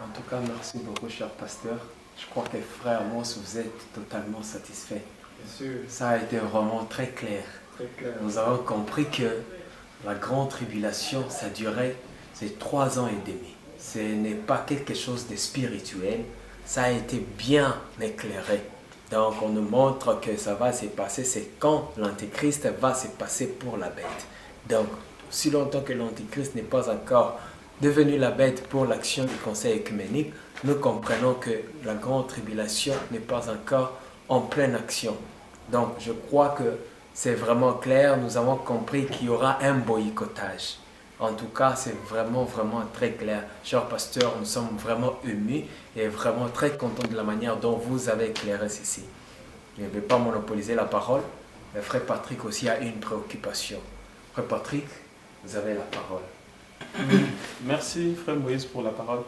En tout cas, merci beaucoup, cher pasteur. Je crois que frère Moss, vous êtes totalement satisfait. Bien sûr. Ça a été vraiment très clair. Très clair. Nous avons compris que la grande tribulation, ça durait, c'est 3 ans et demi. Ce n'est pas quelque chose de spirituel. Ça a été bien éclairé. Donc, on nous montre que ça va se passer, c'est quand l'Antéchrist va se passer pour la bête. Donc, si longtemps que l'Antéchrist n'est pas encore devenu la bête pour l'action du Conseil œcuménique, nous comprenons que la grande tribulation n'est pas encore en pleine action. Donc, je crois que c'est vraiment clair. Nous avons compris qu'il y aura un boycottage. En tout cas, c'est vraiment très clair. Cher pasteur, nous sommes vraiment émus et vraiment très contents de la manière dont vous avez éclairé ceci. Je ne vais pas monopoliser la parole. Le frère Patrick aussi a une préoccupation. Frère Patrick, vous avez la parole. Merci, frère Moïse, pour la parole.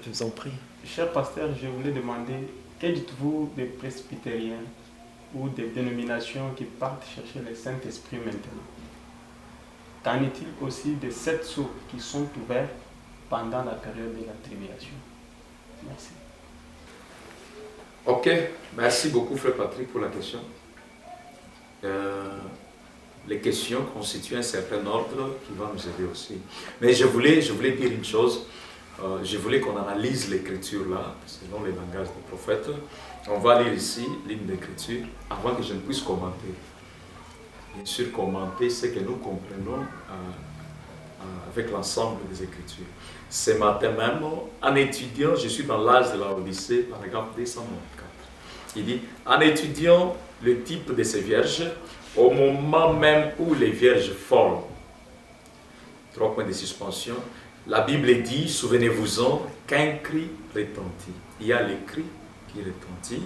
Je vous en prie. Cher pasteur, je voulais demander, que dites-vous des presbytériens ou des dénominations qui partent chercher le Saint-Esprit maintenant? Qu'en est-il aussi des 7 sceaux qui sont ouverts pendant la période de la tribulation? Merci. Ok, merci beaucoup, frère Patrick, pour la question. Les questions constituent un certain ordre qui va nous aider aussi. Mais je voulais dire une chose. Je voulais qu'on analyse l'écriture là, selon les langages des prophètes. On va lire ici l'hymne d'écriture avant que je ne puisse commenter. Bien sûr, commenter ce que nous comprenons avec l'ensemble des Écritures. Ce matin même, en étudiant, je suis dans l'âge de la Odyssée, paragraphe 294. Il dit, en étudiant le type de ces vierges, au moment même où les vierges folles, 3 points de suspension, la Bible dit, souvenez-vous-en, qu'un cri retentit. Il y a le cri qui retentit.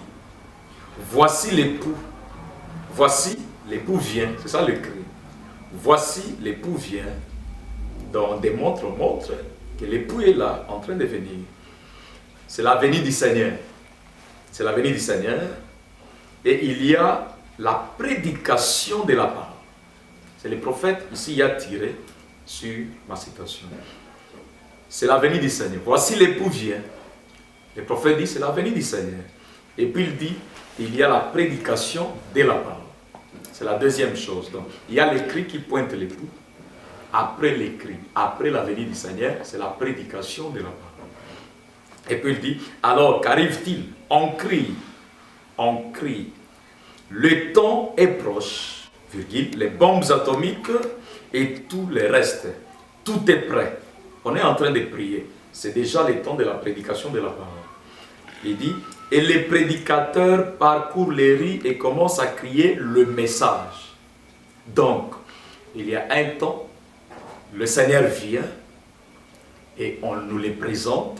Voici l'époux. Voici l'époux vient. C'est ça le cri. Voici l'époux vient. Donc des montres montrent que l'époux est là, en train de venir. C'est la venue du Seigneur. C'est la venue du Seigneur. Et il y a la prédication de la parole. C'est le prophète, ici, il a tiré sur ma citation. C'est la venue du Seigneur. Voici l'époux vient. Le prophète dit, c'est la venue du Seigneur. Et puis il dit, il y a la prédication de la parole. C'est la deuxième chose. Donc, il y a l'écrit qui pointe l'époux. Après l'écrit, après la venue du Seigneur, c'est la prédication de la parole. Et puis il dit, alors qu'arrive-t-il? On crie. Le temps est proche, virgule, les bombes atomiques et tout le reste. Tout est prêt. On est en train de prier. C'est déjà le temps de la prédication de la parole. Il dit, et les prédicateurs parcourent les rues et commencent à crier le message. Donc, il y a un temps, le Seigneur vient et on nous les présente.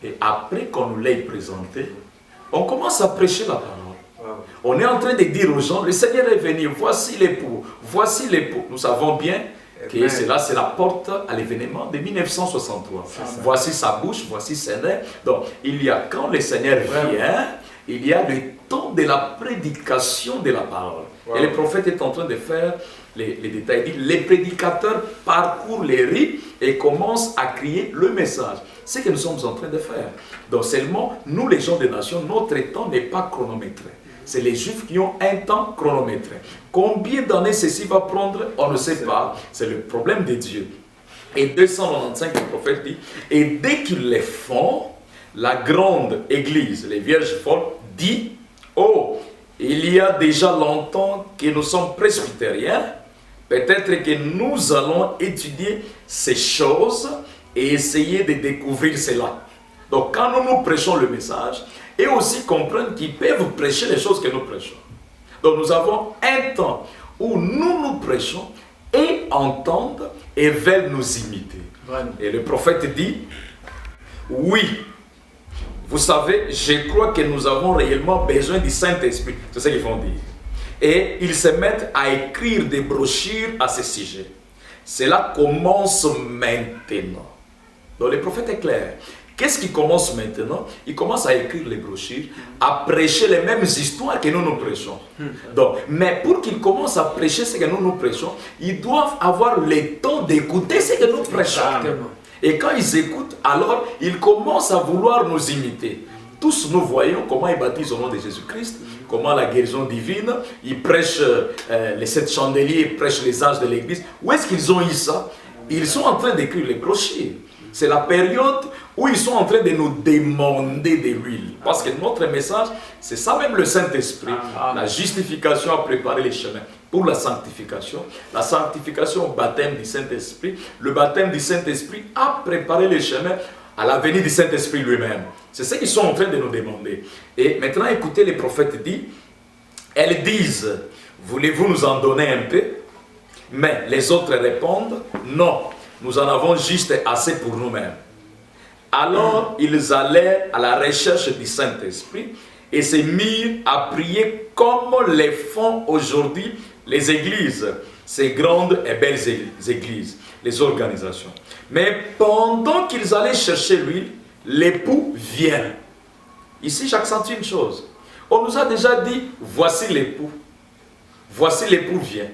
Et après qu'on nous l'ait présenté, on commence à prêcher la parole. On est en train de dire aux gens, le Seigneur est venu, voici l'époux, voici l'époux. Nous savons bien que cela, c'est la porte à l'événement de 1963. Voici sa bouche, voici ses nez. Donc, il y a, quand le Seigneur vient, il y a le temps de la prédication de la parole. Et le prophète est en train de faire les détails. Il dit, les prédicateurs parcourent les rues et commencent à crier le message. C'est ce que nous sommes en train de faire. Donc seulement, nous les gens des nations, notre temps n'est pas chronométré. C'est les Juifs qui ont un temps chronométré. Combien d'années ceci va prendre, on ne sait pas. C'est le problème de Dieu. Et 295, le prophète dit, et dès qu'ils les font, la grande église, les vierges folles, dit, oh, il y a déjà longtemps que nous sommes presbytériens, peut-être que nous allons étudier ces choses et essayer de découvrir cela. Donc quand nous prêchons le message, et aussi comprendre qu'ils peuvent prêcher les choses que nous prêchons. Donc nous avons un temps où nous prêchons et entendent et veulent nous imiter. Vraiment. Et le prophète dit, oui, vous savez, je crois que nous avons réellement besoin du Saint-Esprit. C'est ce qu'ils vont dire. Et ils se mettent à écrire des brochures à ce sujet. Cela commence maintenant. Donc le prophète est clair. Qu'est-ce qui commence maintenant? Il commence à écrire les brochures, à prêcher les mêmes histoires que nous prêchons. Donc, mais pour qu'ils commencent à prêcher ce que nous prêchons, ils doivent avoir le temps d'écouter ce que nous prêchons. Et quand ils écoutent, alors ils commencent à vouloir nous imiter. Tous nous voyons comment ils baptisent au nom de Jésus-Christ, comment la guérison divine, ils prêchent les 7 chandeliers, ils prêchent les âges de l'église. Où est-ce qu'ils ont eu ça? Ils sont en train d'écrire les clochers. C'est la période où ils sont en train de nous demander de l'huile. Parce que notre message, c'est ça même le Saint-Esprit. La justification a préparé les chemins pour la sanctification au baptême du Saint-Esprit. Le baptême du Saint-Esprit a préparé les chemins à la venue du Saint-Esprit lui-même. C'est ce qu'ils sont en train de nous demander. Et maintenant, écoutez, les prophètes disent, elles disent, voulez-vous nous en donner un peu? Mais les autres répondent, non, nous en avons juste assez pour nous-mêmes. Alors, ils allèrent à la recherche du Saint-Esprit et se mirent à prier comme les font aujourd'hui les églises, ces grandes et belles églises, les organisations. Mais pendant qu'ils allaient chercher l'huile, l'époux vient. Ici, j'accentue une chose. On nous a déjà dit, voici l'époux. Voici l'époux vient.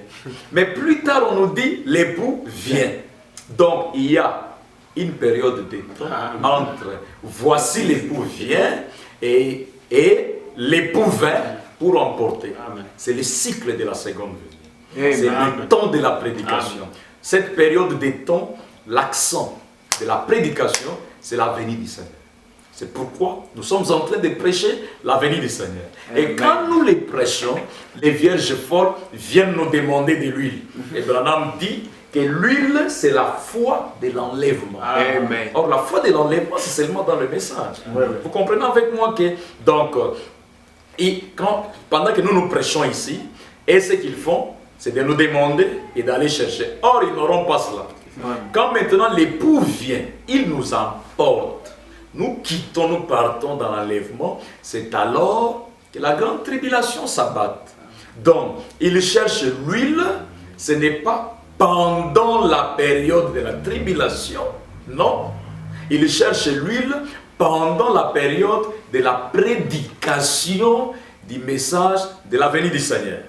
Mais plus tard, on nous dit, l'époux vient. Donc, il y a une période de temps entre voici l'époux vient et l'époux vint pour emporter. C'est le cycle de la seconde venue. C'est le temps de la prédication. Amen. Cette période de temps, l'accent de la prédication, c'est la venue du Seigneur. C'est pourquoi nous sommes en train de prêcher la venue du Seigneur. Amen. Et quand nous les prêchons, les vierges folles viennent nous demander de l'huile. Et Branham dit que l'huile, c'est la foi de l'enlèvement. Or, la foi de l'enlèvement, c'est seulement dans le message. Vous comprenez avec moi que, donc, pendant que nous prêchons ici, et ce qu'ils font, c'est de nous demander et d'aller chercher. Or, ils n'auront pas cela. Quand maintenant l'époux vient, il nous emporte. Nous quittons, nous partons dans l'enlèvement. C'est alors que la grande tribulation s'abatte. Donc, ils cherchent l'huile, ce n'est pas pendant la période de la tribulation, non. Ils cherchent l'huile pendant la période de la prédication du message de la venue du Seigneur.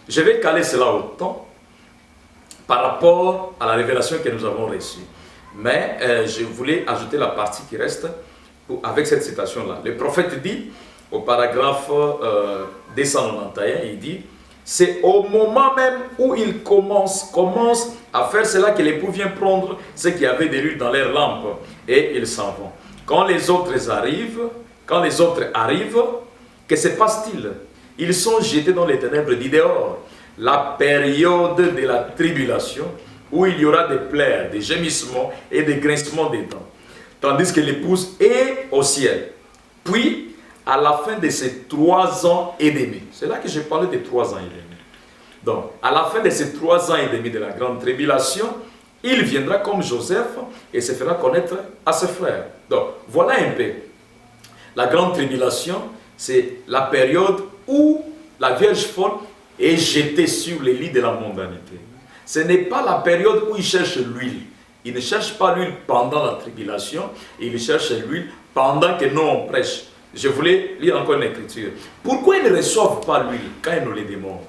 Je vais caler cela au temps par rapport à la révélation que nous avons reçue. Mais je voulais ajouter la partie qui reste avec cette citation-là. Le prophète dit, au paragraphe 291, il dit, c'est au moment même où il commence à faire cela que l'époux vient prendre ce qu'il y avait de l'huile dans leurs lampes et ils s'en vont. Quand les autres arrivent, que se passe-t-il? Ils sont jetés dans les ténèbres du dehors. La période de la tribulation où il y aura des pleurs, des gémissements et des grincements des dents. Tandis que l'épouse est au ciel. Puis, à la fin de ces 3 ans et demi, c'est là que j'ai parlé de 3 ans et demi. Donc, à la fin de ces 3 ans et demi de la grande tribulation, il viendra comme Joseph et se fera connaître à ses frères. Donc, voilà un peu. La grande tribulation, c'est la période où la Vierge folle est jetée sur les lits de la mondanité. Ce n'est pas la période où il cherche l'huile. Il ne cherche pas l'huile pendant la tribulation, il cherche l'huile pendant que nous on prêche. Je voulais lire encore une écriture. Pourquoi ils ne reçoivent pas l'huile quand ils nous les demandent?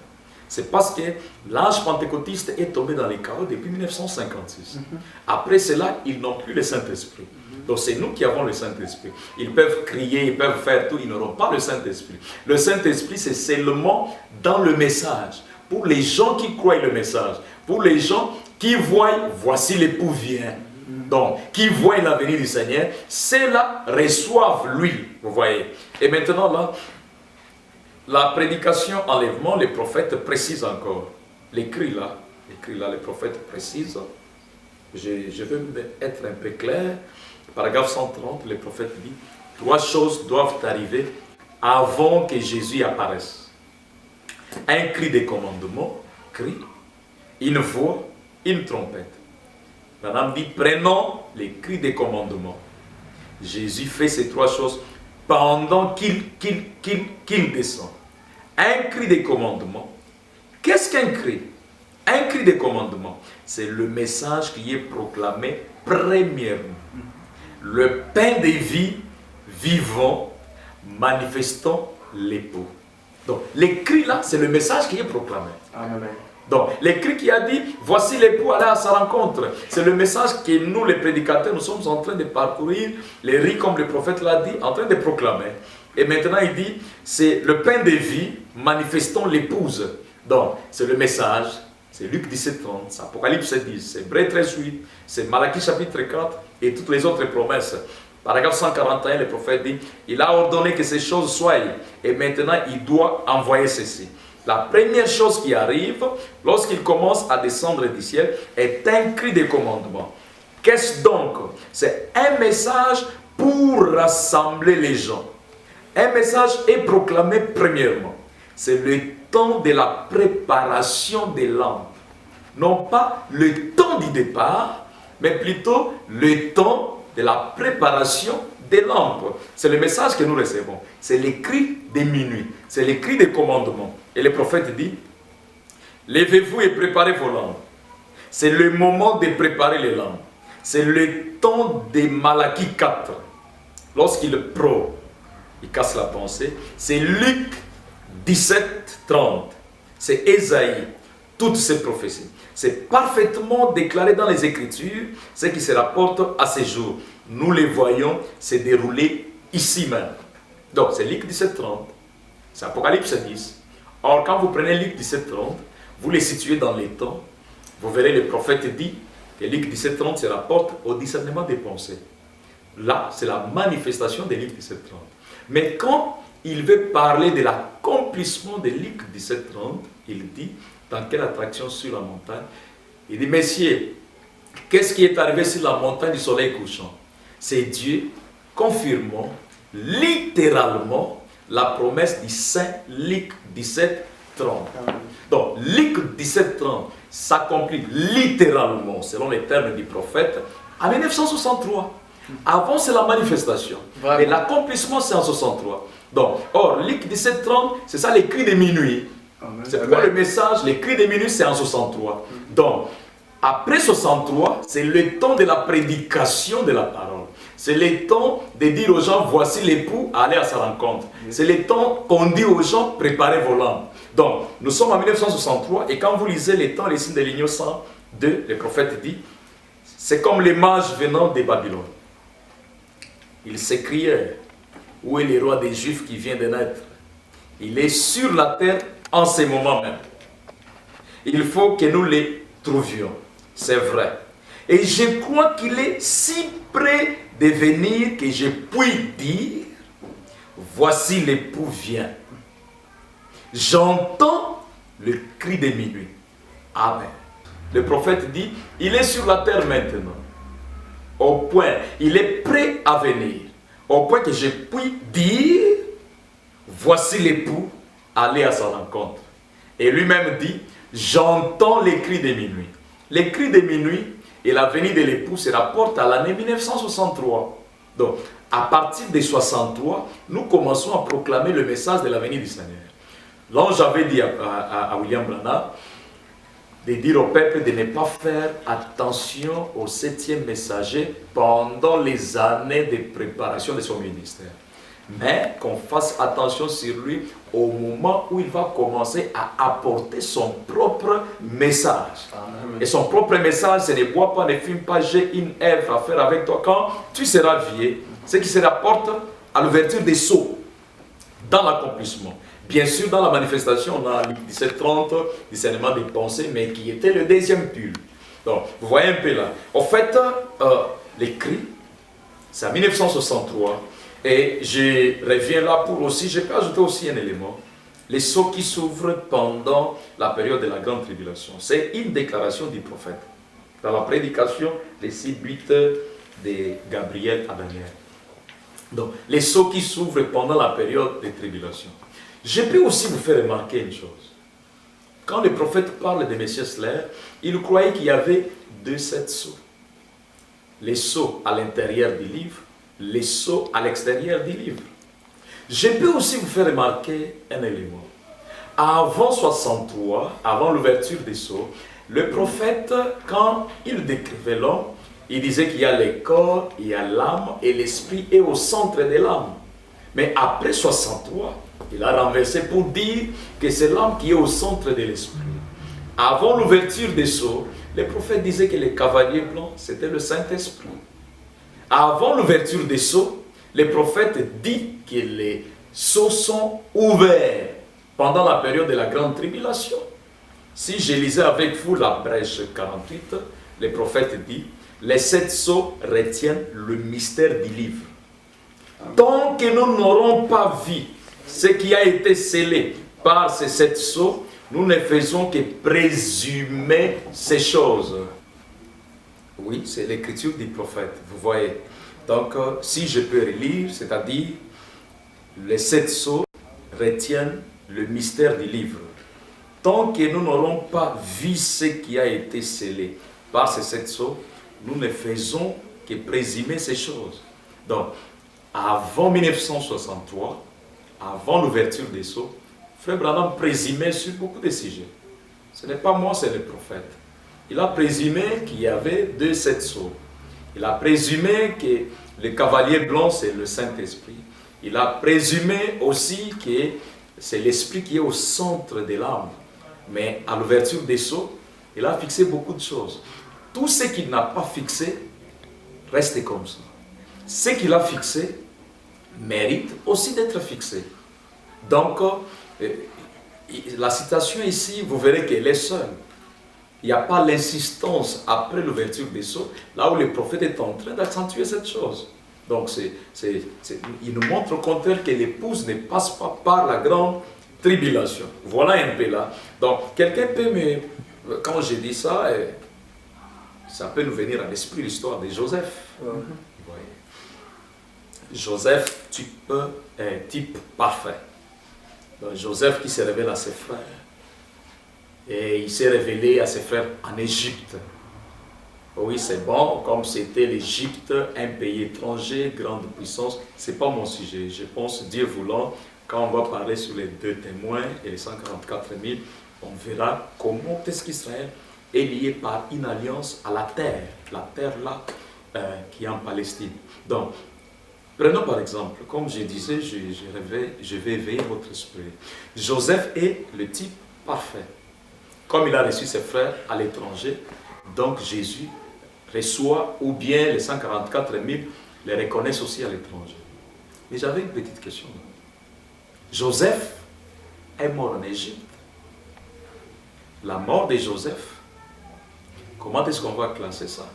C'est parce que l'âge pentecôtiste est tombé dans les chaos depuis 1956. Après cela, ils n'ont plus le Saint-Esprit. Donc c'est nous qui avons le Saint-Esprit. Ils peuvent crier, ils peuvent faire tout, ils n'auront pas le Saint-Esprit. Le Saint-Esprit, c'est seulement dans le message. Pour les gens qui croient le message, pour les gens qui voient, voici l'époux vient. Donc, qui voient la venue du Seigneur, ceux-là reçoivent l'huile, vous voyez. Et maintenant là, la prédication enlèvement, les prophètes précisent encore. L'écrit là, les prophètes précisent. Je veux être un peu clair. Paragraphe 130, le prophète dit, 3 choses doivent arriver avant que Jésus apparaisse. Un cri de commandement, cri, une voix, une trompette. Madame dit, prenons les cris de commandement. Jésus fait ces 3 choses pendant qu'il descend. Un cri de commandement. Qu'est-ce qu'un cri? Un cri de commandement, c'est le message qui est proclamé premièrement. Le pain de vie vivant, manifestant l'époux. Donc, les cris là, c'est le message qui est proclamé. Amen. Donc, l'écrit qui a dit, voici l'époux allé à sa rencontre. C'est le message que nous, les prédicateurs, nous sommes en train de parcourir, les riz, comme le prophète l'a dit, en train de proclamer. Et maintenant, il dit, c'est le pain de vie, manifestons l'épouse. Donc, c'est le message, c'est Luc 17:30, c'est Apocalypse 10, c'est Hébreux 13:8, c'est Malachie chapitre 4 et toutes les autres promesses. Paragraphe 141, le prophète dit, il a ordonné que ces choses soient, et maintenant il doit envoyer ceci. La première chose qui arrive, lorsqu'il commence à descendre du ciel, est un cri de commandement. Qu'est-ce donc? C'est un message pour rassembler les gens. Un message est proclamé premièrement. C'est le temps de la préparation des lampes. Non pas le temps du départ, mais plutôt le temps de la préparation des lampes. C'est le message que nous recevons. C'est le cri de minuit. C'est le cri des commandements. Et le prophète dit, levez-vous et préparez vos lampes. C'est le moment de préparer les lampes. C'est le temps de Malachie 4. Lorsqu'il il casse la pensée. C'est Luc 17:30. C'est Ésaïe. Toutes ces prophéties. C'est parfaitement déclaré dans les Écritures, ce qui se rapporte à ces jours. Nous les voyons se dérouler ici même. Donc c'est Luc 17:30. C'est Apocalypse 10. Or, quand vous prenez Luc 17:30, vous les situez dans les temps, vous verrez le prophète dit que Luc 17:30 se rapporte au discernement des pensées. Là, c'est la manifestation de Luc 17:30. Mais quand il veut parler de l'accomplissement de Luc 17:30, il dit, dans quelle attraction sur la montagne? Il dit, messieurs, qu'est-ce qui est arrivé sur la montagne du soleil couchant? C'est Dieu confirmant littéralement la promesse du Saint Luc 17:30. Donc, Luc 17:30 s'accomplit littéralement, selon les termes du prophète, en 1963. Avant, c'est la manifestation. Vraiment. Et l'accomplissement, c'est en 63. Donc, or, Luc 17:30, c'est ça les cris de minuit. C'est pourquoi le message, les cris de minuit, c'est en 63. Donc, après 63, c'est le temps de la prédication de la parole. C'est le temps de dire aux gens, voici l'époux, allez à sa rencontre. C'est le temps qu'on dit aux gens, préparez vos lampes. Donc, nous sommes en 1963, et quand vous lisez les temps, les signes de l'Union 102, le prophète dit, c'est comme les mages venant de Babylone. Ils s'écriaient, où est le roi des Juifs qui vient de naître? Il est sur la terre en ce moment même. Il faut que nous les trouvions. C'est vrai. Et je crois qu'il est si près de venir que je puis dire, voici l'époux vient. J'entends le cri de minuit. Amen. Le prophète dit, il est sur la terre maintenant. Au point, il est prêt à venir. Au point que je puis dire, voici l'époux, allez à sa rencontre. Et lui-même dit, j'entends les cris de minuit. Les cris de minuit et la venue de l'époux se rapportent à l'année 1963. Donc, à partir de 63, nous commençons à proclamer le message de la venue du Seigneur. L'ange avait dit à William Branham de dire au peuple de ne pas faire attention au 7e messager pendant les années de préparation de son ministère. Mais qu'on fasse attention sur lui au moment où il va commencer à apporter son propre message. Amen. Et son propre message, c'est ne bois pas, ne fume pas, j'ai une œuvre à faire avec toi quand tu seras vieux. Ce qui se rapporte à l'ouverture des sceaux dans l'accomplissement. Bien sûr, dans la manifestation, on a Luc 17:30, discernement des pensées, mais qui était le deuxième pull. Donc, vous voyez un peu là. En fait, les cris, c'est en 1963. Et je reviens là pour aussi, je peux ajouter aussi un élément. Les sceaux qui s'ouvrent pendant la période de la grande tribulation. C'est une déclaration du prophète. Dans la prédication, les 6-8 de Gabriel à Daniel. Donc, les sceaux qui s'ouvrent pendant la période de tribulation. Je peux aussi vous faire remarquer une chose. Quand le prophète parle de Messias Slair, il croyait qu'il y avait 7 sceaux. Les sceaux à l'intérieur du livre, les sceaux à l'extérieur du livre. Je peux aussi vous faire remarquer un élément. Avant 63, avant l'ouverture des sceaux, le prophète, quand il décrivait l'homme, il disait qu'il y a le corps, il y a l'âme, et l'esprit est au centre de l'âme. Mais après 63, il a renversé pour dire que c'est l'âme qui est au centre de l'esprit. Avant l'ouverture des sceaux, les prophètes disaient que les cavaliers blancs, c'était le Saint-Esprit. Avant l'ouverture des sceaux, les prophètes disent que les sceaux sont ouverts pendant la période de la grande tribulation. Si je lisais avec vous la Brèche 48, les prophètes disent, les 7 sceaux retiennent le mystère du livre. Tant que nous n'aurons pas vu ce qui a été scellé par ces 7 sceaux, nous ne faisons que présumer ces choses. Oui, c'est l'écriture du prophète, vous voyez. Donc, si je peux relire, c'est-à-dire, les 7 sceaux retiennent le mystère du livre. Tant que nous n'aurons pas vu ce qui a été scellé par ces 7 sceaux, nous ne faisons que présumer ces choses. Donc, avant 1963, avant l'ouverture des sceaux, Frère Branham présumait sur beaucoup de sujets. Ce n'est pas moi, c'est le prophète. Il a présumé qu'il y avait 7 sceaux. Il a présumé que le cavalier blanc, c'est le Saint-Esprit. Il a présumé aussi que c'est l'Esprit qui est au centre de l'âme. Mais à l'ouverture des sceaux, il a fixé beaucoup de choses. Tout ce qu'il n'a pas fixé reste comme ça. Ce qu'il a fixé mérite aussi d'être fixé. Donc, la citation ici, vous verrez qu'elle est seule. Il n'y a pas l'insistance après l'ouverture des sceaux, là où le prophète est en train d'accentuer cette chose. Donc, il nous montre au contraire que l'épouse ne passe pas par la grande tribulation. Voilà un peu là. Donc, quelqu'un peut me... Quand je dis ça, ça peut nous venir à l'esprit l'histoire de Joseph. Vous voyez. Joseph, type parfait. Donc, Joseph qui se révèle à ses frères. Et il s'est révélé à ses frères en Égypte. Oui, c'est bon, comme c'était l'Égypte, un pays étranger, grande puissance, ce n'est pas mon sujet. Je pense, Dieu voulant, quand on va parler sur les 2 témoins et les 144 000, on verra comment est-ce qu'Israël est lié par une alliance à la terre là qui est en Palestine. Donc, prenons par exemple, comme je disais, je vais éveiller votre esprit. Joseph est le type parfait. Comme il a reçu ses frères à l'étranger, donc Jésus reçoit, ou bien les 144 000 les reconnaissent aussi à l'étranger. Mais j'avais une petite question. Joseph est mort en Égypte. La mort de Joseph, comment est-ce qu'on va classer ça?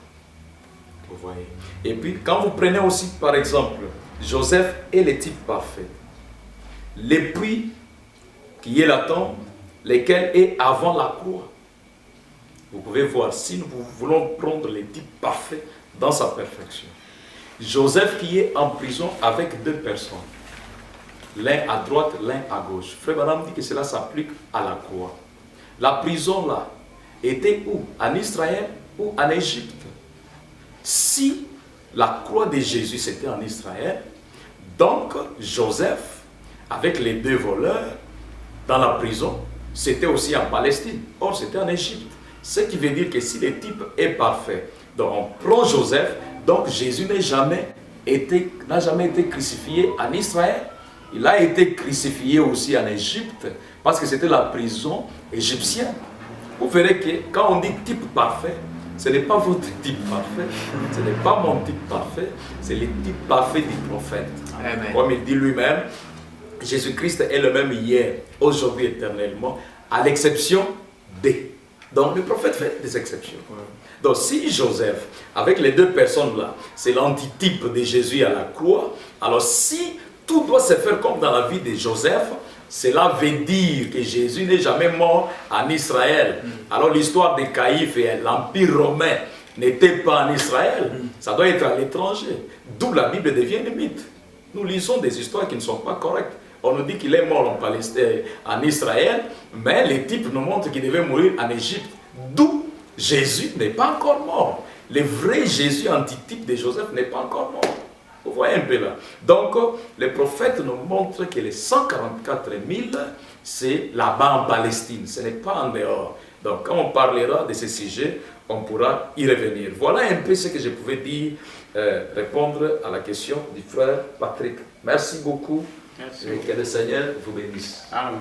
Vous voyez. Et puis, quand vous prenez aussi, par exemple, Joseph est le type parfait. Le puits qui est la tombe, lequel est avant la croix. Vous pouvez voir, si nous voulons prendre le type parfait dans sa perfection. Joseph qui est en prison avec 2 personnes. L'un à droite, l'un à gauche. Frère Branham dit que cela s'applique à la croix. La prison là était où? En Israël ou en Égypte? Si la croix de Jésus c'était en Israël, donc Joseph, avec les 2 voleurs dans la prison, c'était aussi en Palestine. Or, c'était en Égypte. Ce qui veut dire que si le type est parfait, donc on prend Joseph, donc Jésus n'a jamais été crucifié en Israël. Il a été crucifié aussi en Égypte, parce que c'était la prison égyptienne. Vous verrez que quand on dit type parfait, ce n'est pas votre type parfait, ce n'est pas mon type parfait, c'est le type parfait du prophète. Amen. Comme il dit lui-même, Jésus-Christ est le même hier, aujourd'hui, éternellement, à l'exception des. Donc le prophète fait des exceptions. Donc si Joseph, avec les 2 personnes-là, c'est l'antitype de Jésus à la croix, alors si tout doit se faire comme dans la vie de Joseph, cela veut dire que Jésus n'est jamais mort en Israël. Alors l'histoire de Caïphe et l'Empire romain n'était pas en Israël, ça doit être à l'étranger. D'où la Bible devient une mythe. Nous lisons des histoires qui ne sont pas correctes. On nous dit qu'il est mort en Palestine, en Israël, mais les types nous montrent qu'il devait mourir en Égypte. D'où Jésus n'est pas encore mort. Le vrai Jésus antitype de Joseph n'est pas encore mort. Vous voyez un peu là. Donc, les prophètes nous montrent que les 144 000, c'est là-bas en Palestine. Ce n'est pas en dehors. Donc, quand on parlera de ce sujet, on pourra y revenir. Voilà un peu ce que je pouvais dire, répondre à la question du frère Patrick. Merci beaucoup. Merci. Et que le Seigneur vous bénisse. Amen.